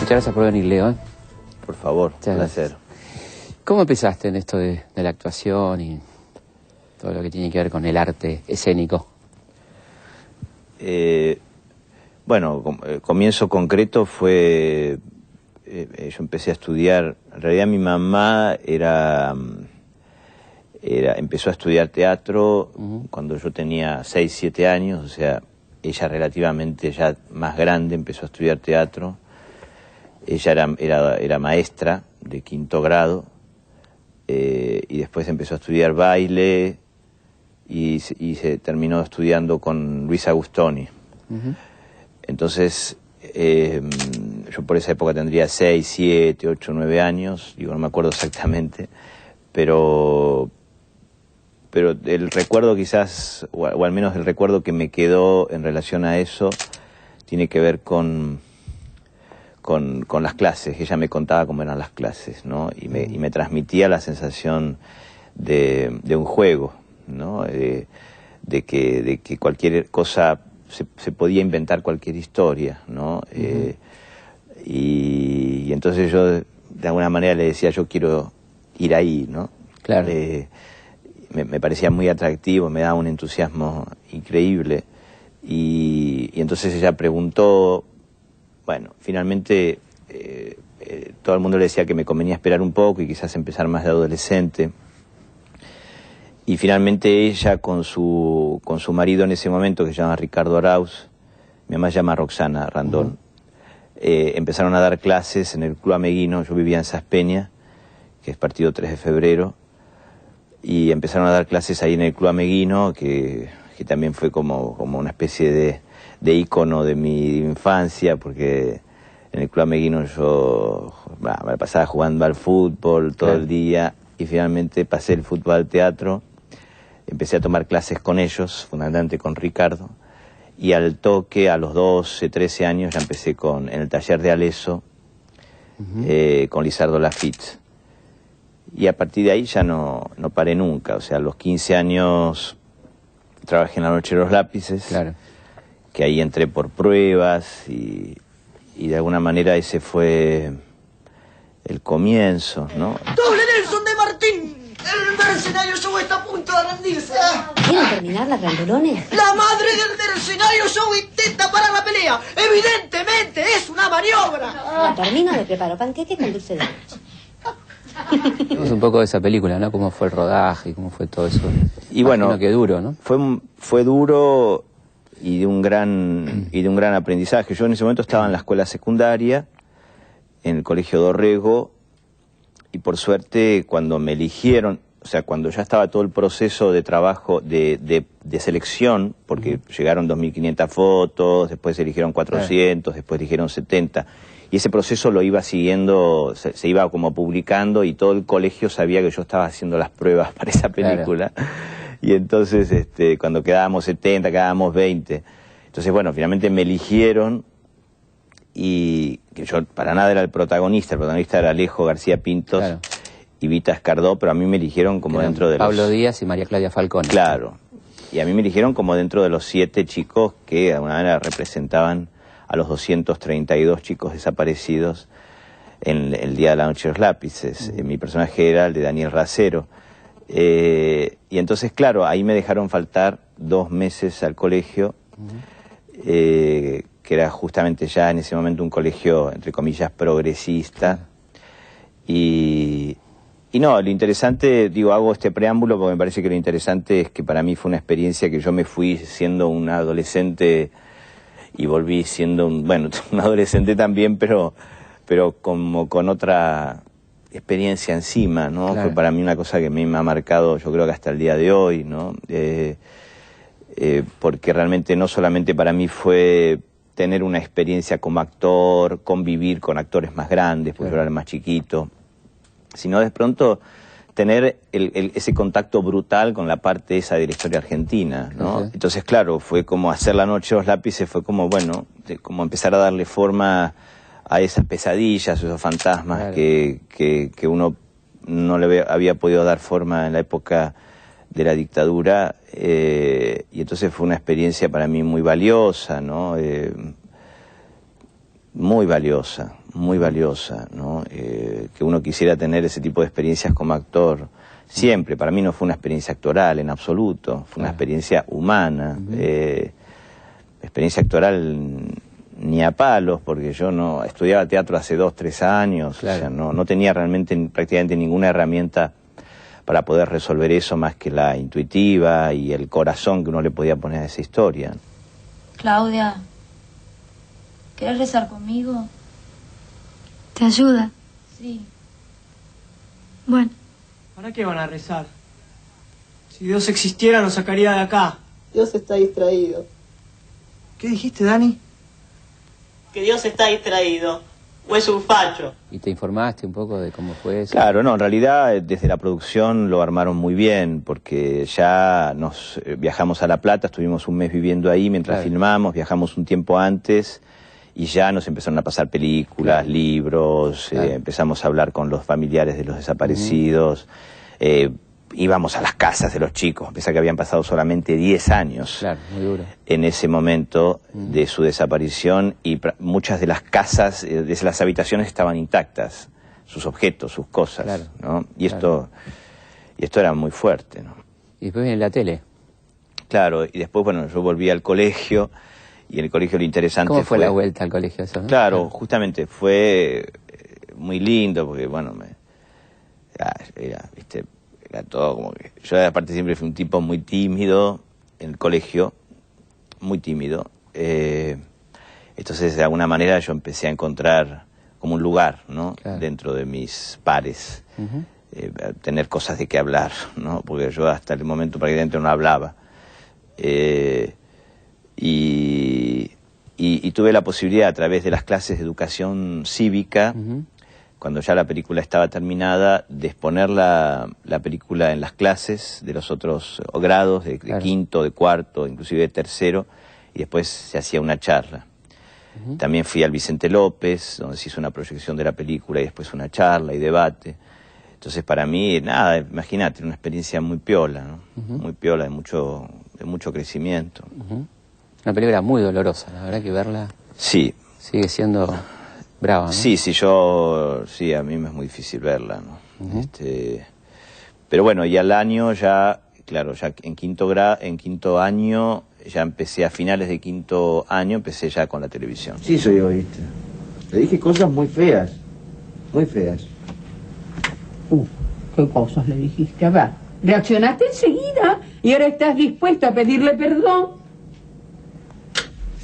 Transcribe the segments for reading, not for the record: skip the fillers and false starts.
Muchas gracias por venir, Leo. Por favor, un placer. ¿Cómo empezaste en esto de la actuación y todo lo que tiene que ver con el arte escénico? Bueno, comienzo concreto fue... yo empecé a estudiar... En realidad mi mamá empezó a estudiar teatro cuando yo tenía 6, 7 años, o sea, ella relativamente ya más grande empezó a estudiar teatro. Ella era maestra de 5º grado y después empezó a estudiar baile y se terminó estudiando con Luis Agustoni. Entonces, yo por esa época tendría 6, 7, 8, 9 años, digo, no me acuerdo exactamente, pero el recuerdo quizás, o al menos el recuerdo que me quedó en relación a eso, tiene que ver con las clases. Ella me contaba cómo eran las clases, ¿no? Y me transmitía la sensación de un juego, ¿no? De que cualquier cosa, se podía inventar cualquier historia, ¿no? Y entonces yo, de alguna manera, le decía, yo quiero ir ahí, ¿no? Claro. Me parecía muy atractivo, me daba un entusiasmo increíble. Y entonces ella preguntó, bueno, finalmente todo el mundo le decía que me convenía esperar un poco y quizás empezar más de adolescente. Y finalmente ella con su marido en ese momento, que se llama Ricardo Arauz, mi mamá se llama Roxana Randón, empezaron a dar clases en el Club Ameguino. Yo vivía en Saspeña, que es partido 3 de febrero, y empezaron a dar clases ahí en el Club Ameguino, que también fue como una especie de ícono de mi infancia, porque en el Club Ameguino yo me pasaba jugando al fútbol todo el día, y finalmente pasé el fútbol al teatro. Empecé a tomar clases con ellos, fundamentalmente con Ricardo, y al toque, a los 12, 13 años, ya empecé en el taller de Aleso, con Lizardo Lafitte. Y a partir de ahí ya no paré nunca. O sea, a los 15 años trabajé en La Noche de los Lápices, que ahí entré por pruebas, y de alguna manera ese fue el comienzo, ¿no? ¡Doble Nelson de Martín! El mercenario Joe está a punto de rendirse. ¿Quieren terminar las grandulones? La madre del mercenario Joe intenta parar la pelea. Evidentemente es una maniobra. La termino, le preparo panqueques con dulce de leche. Vimos un poco de esa película, ¿no? Cómo fue el rodaje, cómo fue todo eso. Y bueno, que duro, ¿no? Fue duro y de un gran aprendizaje. Yo en ese momento estaba en la escuela secundaria, en el Colegio Dorrego, y por suerte cuando me eligieron, o sea, cuando ya estaba todo el proceso de trabajo de selección, porque llegaron 2.500 fotos, después se eligieron 400, después eligieron 70, y ese proceso lo iba siguiendo, se iba como publicando, y todo el colegio sabía que yo estaba haciendo las pruebas para esa película. Y entonces cuando quedábamos 70, quedábamos 20. Entonces, bueno, finalmente me eligieron, y que yo para nada era el protagonista era Alejo García Pintos y Vita Escardó, pero a mí me eligieron como dentro de Pablo Díaz y María Claudia Falcone. Claro, y a mí me eligieron como dentro de los 7 chicos que de alguna manera representaban a los 232 chicos desaparecidos en el día de La Noche de los Lápices. Mi personaje era el de Daniel Racero. Y entonces, claro, ahí me dejaron faltar 2 meses al colegio, que era justamente ya en ese momento un colegio, entre comillas, progresista. Y no, lo interesante, digo, hago este preámbulo porque me parece que lo interesante es que para mí fue una experiencia que yo me fui siendo un adolescente y volví siendo un adolescente también, pero como con otra experiencia encima, ¿no? Fue para mí una cosa que a mí me ha marcado, yo creo que hasta el día de hoy, ¿no? Porque realmente no solamente para mí fue tener una experiencia como actor, convivir con actores más grandes, porque yo era el más chiquito, sino de pronto tener ese contacto brutal con la parte esa de la historia argentina, ¿no? Entonces, claro, fue como hacer La Noche de los Lápices, fue como, bueno, como empezar a darle forma a esas pesadillas, esos fantasmas que uno no le había podido dar forma en la época de la dictadura, y entonces fue una experiencia para mí muy valiosa, ¿no? muy valiosa, ¿no? Que uno quisiera tener ese tipo de experiencias como actor. Siempre, para mí no fue una experiencia actoral en absoluto, fue una experiencia humana. Experiencia actoral ni a palos, porque yo no estudiaba teatro hace 2, 3 años, o sea, no tenía realmente prácticamente ninguna herramienta para poder resolver eso más que la intuitiva y el corazón que uno le podía poner a esa historia. Claudia, ¿quieres rezar conmigo? ¿Te ayuda? Sí. Bueno. ¿Para qué van a rezar? Si Dios existiera nos sacaría de acá. Dios está distraído. ¿Qué dijiste, Dani? Que Dios está distraído. O es un facho. ¿Y te informaste un poco de cómo fue eso? Claro, no, en realidad desde la producción lo armaron muy bien, porque ya nos viajamos a La Plata, estuvimos un mes viviendo ahí mientras filmamos, viajamos un tiempo antes y ya nos empezaron a pasar películas, libros, empezamos a hablar con los familiares de los desaparecidos, íbamos a las casas de los chicos, a pesar que habían pasado solamente 10 años muy duro. En ese momento de su desaparición, y muchas de las casas, de las habitaciones estaban intactas, sus objetos, sus cosas, ¿no? Y esto era muy fuerte, ¿no? Y después viene la tele. Claro, y después, bueno, yo volví al colegio, y en el colegio lo interesante ¿Cómo fue la vuelta al colegio eso, no? Claro, justamente fue muy lindo, porque, bueno, era todo como que... Yo aparte siempre fui un tipo muy tímido en el colegio, muy tímido. Entonces de alguna manera yo empecé a encontrar como un lugar, ¿no? Dentro de mis pares, tener cosas de qué hablar, ¿no? Porque yo hasta el momento prácticamente no hablaba. Y tuve la posibilidad a través de las clases de educación cívica, cuando ya la película estaba terminada, de exponer la película en las clases de los otros grados, de quinto, de cuarto, inclusive de tercero, y después se hacía una charla. También fui al Vicente López, donde se hizo una proyección de la película y después una charla y debate. Entonces para mí, nada, imagínate, una experiencia muy piola, ¿no? Muy piola, de mucho crecimiento. Una película muy dolorosa, la verdad que verla sigue siendo brava, ¿no? Sí, a mí me es muy difícil verla, ¿no? Pero bueno, y al año ya, claro, ya en quinto año, ya empecé a finales de quinto año, empecé ya con la televisión. Sí, soy egoísta. Le dije cosas muy feas, muy feas. ¿Qué cosas le dijiste? A ver, reaccionaste enseguida y ahora estás dispuesto a pedirle perdón.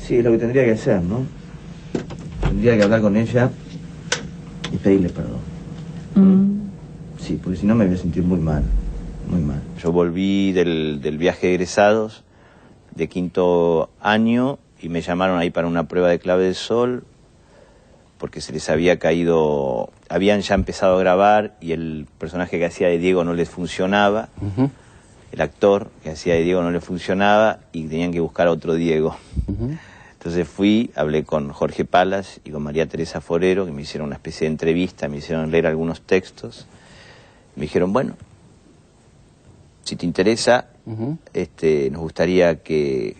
Sí, es lo que tendría que hacer, ¿no? Tendría que hablar con ella y pedirle perdón. Sí, porque si no me voy a sentir muy mal, muy mal. Yo volví del viaje de egresados de quinto año y me llamaron ahí para una prueba de Clave del Sol porque se les había caído, habían ya empezado a grabar y el personaje que hacía de Diego no les funcionaba, el actor que hacía de Diego no le funcionaba y tenían que buscar a otro Diego. Entonces fui, hablé con Jorge Palas y con María Teresa Forero, que me hicieron una especie de entrevista, me hicieron leer algunos textos. Me dijeron, bueno, si te interesa, nos gustaría que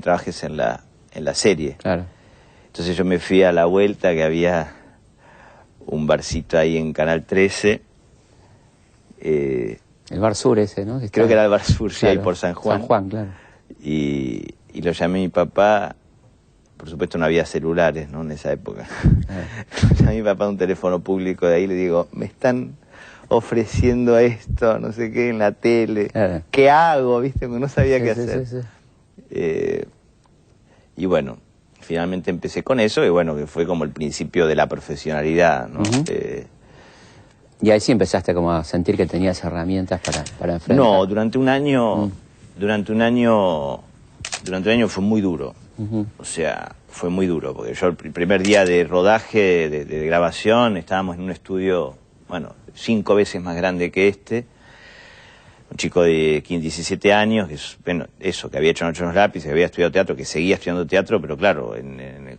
trabajes en la serie. Claro. Entonces yo me fui a La Vuelta, que había un barcito ahí en Canal 13. El Bar Sur ese, ¿no? Creo que era el Bar Sur, sí, ahí por San Juan. San Juan, claro. Y lo llamé a mi papá. Por supuesto no había celulares, ¿no? En esa época. Llamé a mi papá a un teléfono público de ahí y le digo, me están ofreciendo esto, no sé qué, en la tele. Claro. ¿Qué hago? ¿Viste? No sabía qué hacer. Y bueno, finalmente empecé con eso y bueno, que fue como el principio de la profesionalidad, ¿no? Y ahí sí empezaste como a sentir que tenías herramientas para enfrentar. No, durante un año fue muy duro. O sea, fue muy duro, porque yo el primer día de rodaje, de grabación, estábamos en un estudio, bueno, 5 veces más grande que este, un chico de 15, 17 años, que, bueno, eso, que había hecho Noche en los Lápices, que había estudiado teatro, que seguía estudiando teatro, pero claro,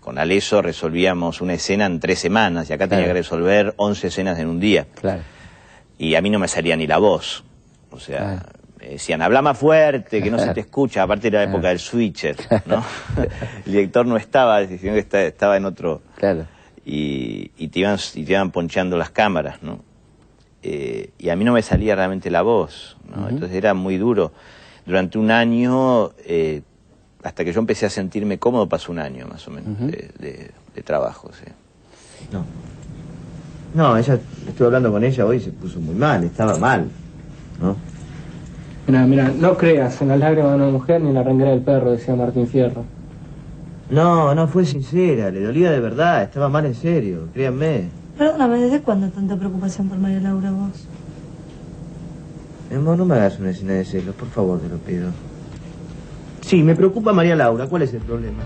con Aleso resolvíamos una escena en 3 semanas, y acá tenía que resolver 11 escenas en un día. Claro. Y a mí no me salía ni la voz, o sea, decían, habla más fuerte, que no se te escucha. Aparte era la época del switcher, ¿no? El director no estaba, sino que estaba en otro... Claro. Y te iban ponchando las cámaras, ¿no? Y a mí no me salía realmente la voz, ¿no? Entonces era muy duro. Durante un año, hasta que yo empecé a sentirme cómodo, pasó un año más o menos de trabajo, sí. No, ella, estuve hablando con ella hoy y se puso muy mal, estaba mal, ¿no? Mira, no creas en las lágrimas de una mujer ni en la renguera del perro, decía Martín Fierro. No, fue sincera, le dolía de verdad, estaba mal en serio, créanme. Perdóname, ¿desde cuándo tanta preocupación por María Laura vos? Mi amor, no me hagas una escena de celos, por favor, te lo pido. Sí, me preocupa María Laura, ¿cuál es el problema?